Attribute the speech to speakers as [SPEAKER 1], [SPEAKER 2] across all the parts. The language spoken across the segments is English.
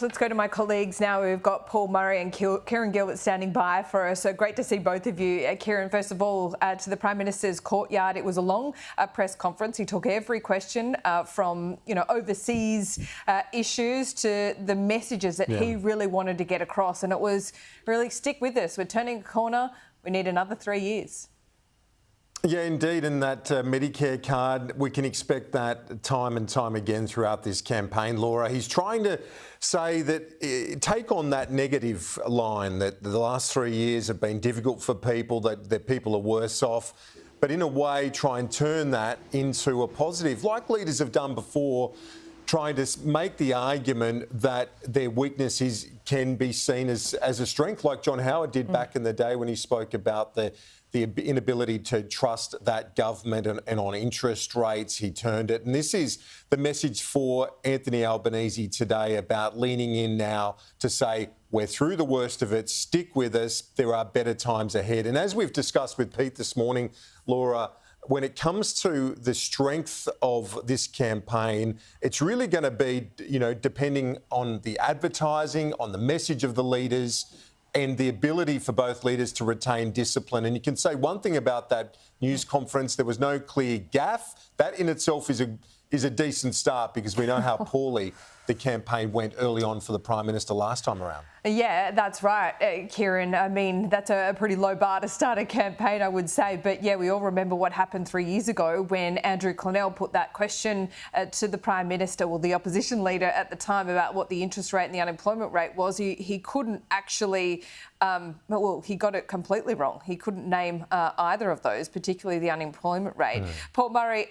[SPEAKER 1] Let's go to my colleagues now. We've got Paul Murray and Kieran Gilbert standing by for us. So great to see both of you. Kieran, first of all, to the Prime Minister's courtyard. It was a long press conference. He took every question from, overseas issues to the messages that he really wanted to get across. And it was really, stick with us. We're turning a corner. We need another 3 years.
[SPEAKER 2] Yeah, indeed. And that Medicare card, we can expect that time and time again throughout this campaign, Laura. He's trying to say that, take on that negative line that the last 3 years have been difficult for people, that people are worse off, but in a way try and turn that into a positive, like leaders have done before, trying to make the argument that their weakness can be seen as a strength, like John Howard did back in the day when he spoke about the inability to trust that government and on interest rates, he turned it. And this is the message for Anthony Albanese today about leaning in now to say, we're through the worst of it, stick with us, there are better times ahead. And as we've discussed with Pete this morning, Laura, when it comes to the strength of this campaign, it's really going to be, depending on the advertising, on the message of the leaders, and the ability for both leaders to retain discipline. And you can say one thing about that news conference, there was no clear gaffe. That in itself is a decent start, because we know how poorly the campaign went early on for the Prime Minister last time around.
[SPEAKER 1] Yeah, that's right, Kieran. I mean, that's a pretty low bar to start a campaign, I would say. But yeah, we all remember what happened 3 years ago when Andrew Clennell put that question to the Prime Minister, well, the opposition leader at the time, about what the interest rate and the unemployment rate was. He couldn't actually, he got it completely wrong. He couldn't name either of those, particularly the unemployment rate. Paul Murray,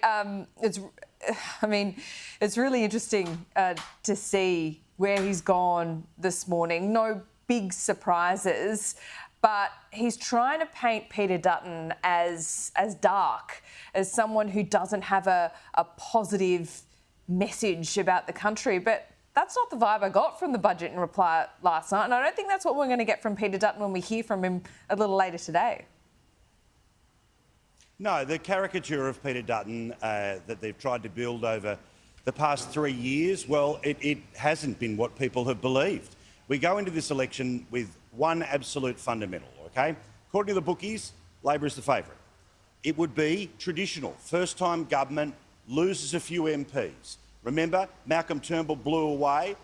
[SPEAKER 1] it's really interesting to see where he's gone this morning. No big surprises, but he's trying to paint Peter Dutton as dark, as someone who doesn't have a positive message about the country. But that's not the vibe I got from the budget in reply last night, and I don't think that's what we're going to get from Peter Dutton when we hear from him a little later today.
[SPEAKER 3] No, the caricature of Peter Dutton that they've tried to build over the past 3 years, well, it hasn't been what people have believed. We go into this election with one absolute fundamental, OK? According to the bookies, Labor is the favourite. It would be traditional. First-time government loses a few MPs. Remember, Malcolm Turnbull blew away,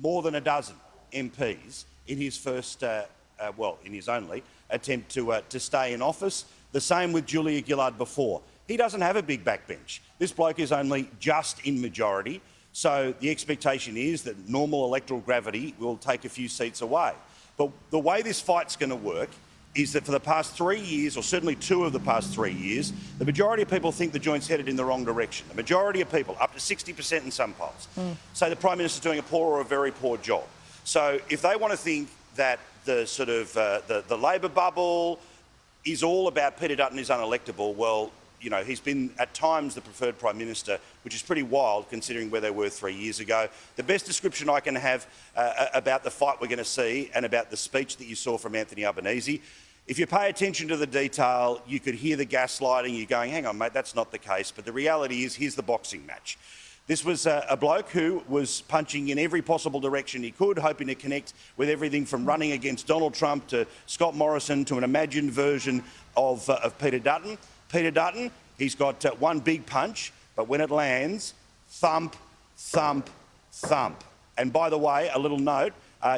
[SPEAKER 3] more than a dozen MPs in his first, in his only attempt to stay in office. The same with Julia Gillard before. He doesn't have a big backbench. This bloke is only just in majority, so the expectation is that normal electoral gravity will take a few seats away. But the way this fight's going to work is that for the past 3 years, or certainly 2 of the past 3 years, the majority of people think the joint's headed in the wrong direction. The majority of people, up to 60% in some polls, say the Prime Minister's doing a poor or a very poor job. So if they want to think that the Labor bubble is all about Peter Dutton is unelectable, well, he's been at times the preferred Prime Minister, which is pretty wild considering where they were 3 years ago. The best description I can have about the fight we're going to see and about the speech that you saw from Anthony Albanese, if you pay attention to the detail, you could hear the gaslighting. You're going, hang on, mate, that's not the case. But the reality is, here's the boxing match. This was a bloke who was punching in every possible direction he could, hoping to connect with everything from running against Donald Trump to Scott Morrison to an imagined version of Peter Dutton. Peter Dutton, he's got one big punch, but when it lands, thump, thump, thump. And by the way, a little note,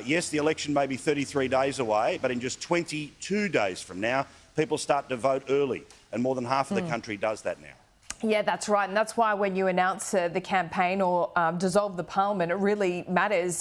[SPEAKER 3] yes, the election may be 33 days away, but in just 22 days from now, people start to vote early, and more than half of the country does that now.
[SPEAKER 1] Yeah, that's right. And that's why when you announce the campaign or dissolve the parliament, it really matters